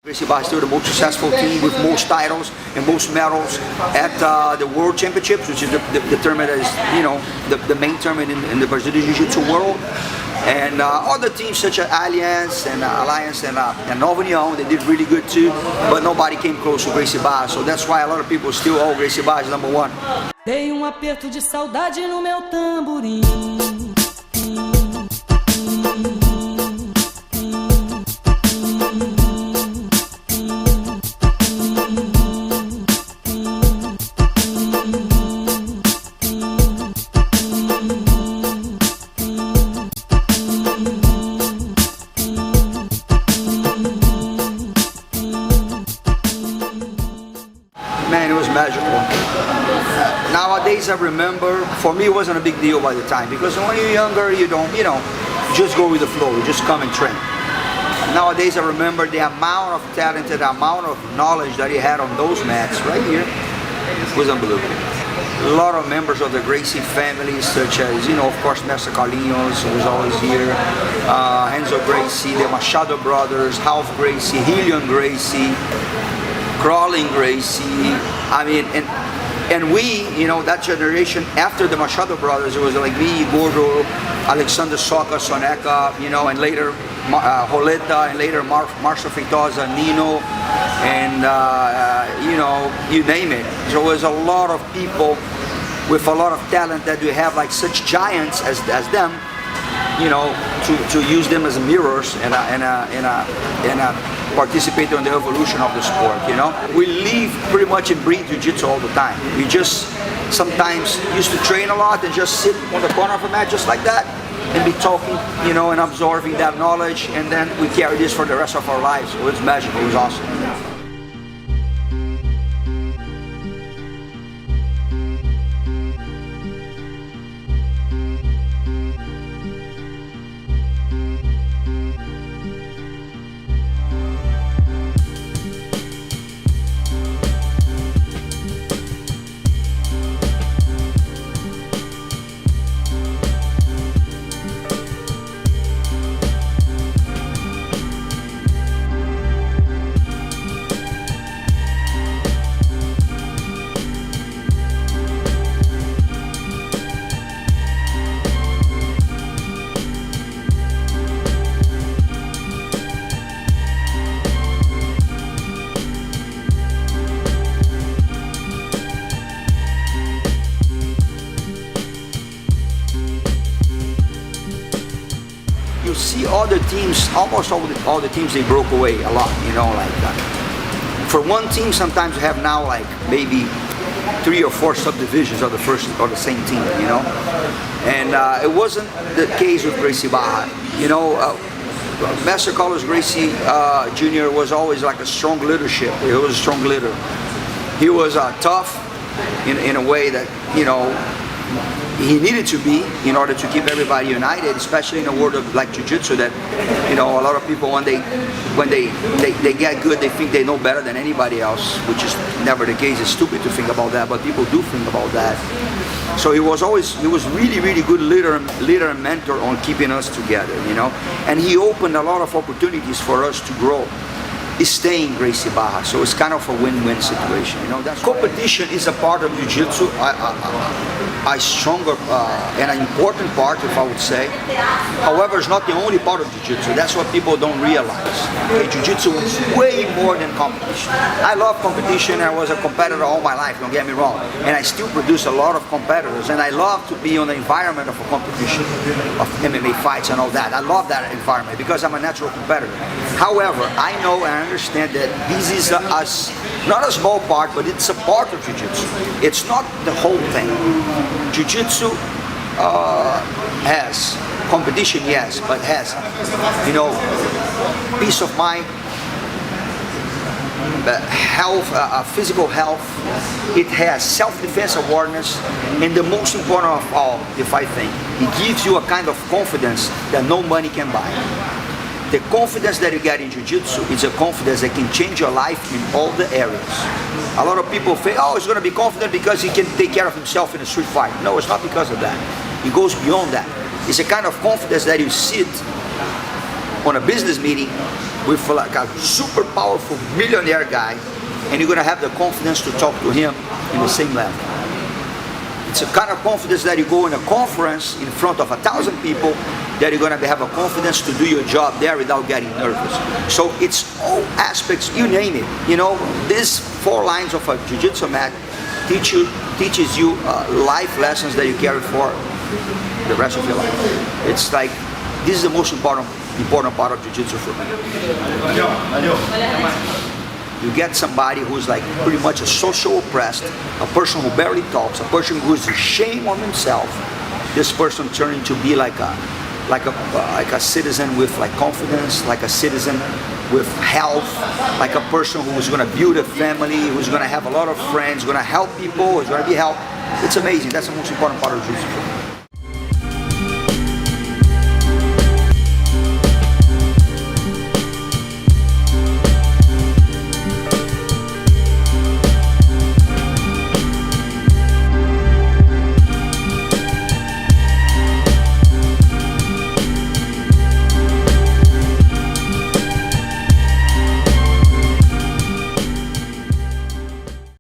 Gracie Barra is still the most successful team with most titles and most medals at the World Championships, which is the tournament that is, you know, the main tournament in the Brazilian Jiu-Jitsu world. And other teams such as Alliance and Nova União, they did really good too, but nobody came close to Gracie Barra, so that's why a lot of people still owe Gracie Barra is #1. Dei aperto de saudade no meu tamborim. Man, it was magical. Nowadays, I remember, for me, it wasn't a big deal by the time, because when you're younger, you don't, you know, just go with the flow, you just come and train. Nowadays, I remember the amount of talent, the amount of knowledge that he had on those mats right here was unbelievable. A lot of members of the Gracie family, such as, you know, of course, Master Draculino was always here, Enzo Gracie, the Machado brothers, Ralph Gracie, Hillian Gracie, Crawling Gracie. I mean, and we, you know, that generation after the Machado brothers, it was like me, Gordo, Alexander Soca, Soneca, you know, and later Roleta, and later Marcio Feitosa, Nino, and you know, you name it. There was a lot of people with a lot of talent that we have like such giants as them, you know, to use them as mirrors and participate in the evolution of the sport, you know. We live pretty much and breathe Jiu-Jitsu all the time. We just sometimes used to train a lot and just sit on the corner of a mat just like that and be talking, you know, and absorbing that knowledge, and then we carry this for the rest of our lives. It was magical, it was awesome. You see other teams, almost all the teams, they broke away a lot, you know, like for one team sometimes you have now like maybe 3 or 4 subdivisions of the first or the same team, you know, and it wasn't the case with Gracie Barra, you know. Master Carlos Gracie Jr. was always like a strong leadership. He was a strong leader. He was tough in a way that, you know, he needed to be in order to keep everybody united, especially in a world of like Jiu-Jitsu that, you know, a lot of people when they get good, they think they know better than anybody else, which is never the case. It's stupid to think about that, but people do think about that. So he was really good leader and mentor on keeping us together, you know, and he opened a lot of opportunities for us to grow. Staying Gracie Barra, so it's kind of a win-win situation, you know. That competition is a part of Jiu-Jitsu, a stronger and an important part, if I would say. However, it's not the only part of Jiu-Jitsu. That's what people don't realize. Okay, Jiu-Jitsu is way more than competition. I love competition. I was a competitor all my life, don't get me wrong, and I still produce a lot of competitors, and I love to be on the environment of a competition, of MMA fights and all that. I love that environment because I'm a natural competitor. However, I know and I understand that this is not a small part, but it's a part of Jiu-Jitsu. It's not the whole thing. Jiu-Jitsu has competition, yes, but has, you know, peace of mind, health, physical health. It has self-defense awareness, and the most important of all, if I think, it gives you a kind of confidence that no money can buy. The confidence that you get in Jiu-Jitsu is a confidence that can change your life in all the areas. A lot of people think, oh, he's going to be confident because he can take care of himself in a street fight. No, it's not because of that. It goes beyond that. It's a kind of confidence that you sit on a business meeting with like a super powerful millionaire guy, and you're gonna have the confidence to talk to him in the same level. It's a kind of confidence that you go in a conference in front of 1,000 people, that you're gonna have a confidence to do your job there without getting nervous. So it's all aspects, you name it. You know, these 4 lines of a jiu-jitsu mat teaches you life lessons that you carry for the rest of your life. It's like, this is the most important part of jiu-jitsu for me. You get somebody who's like pretty much a social oppressed, a person who barely talks, a person who's ashamed of himself. This person turning to be like a citizen with like confidence, like a citizen with health, like a person who's going to build a family, who's going to have a lot of friends, going to help people, who's going to be helped. It's amazing. That's the most important part of jiu-jitsu.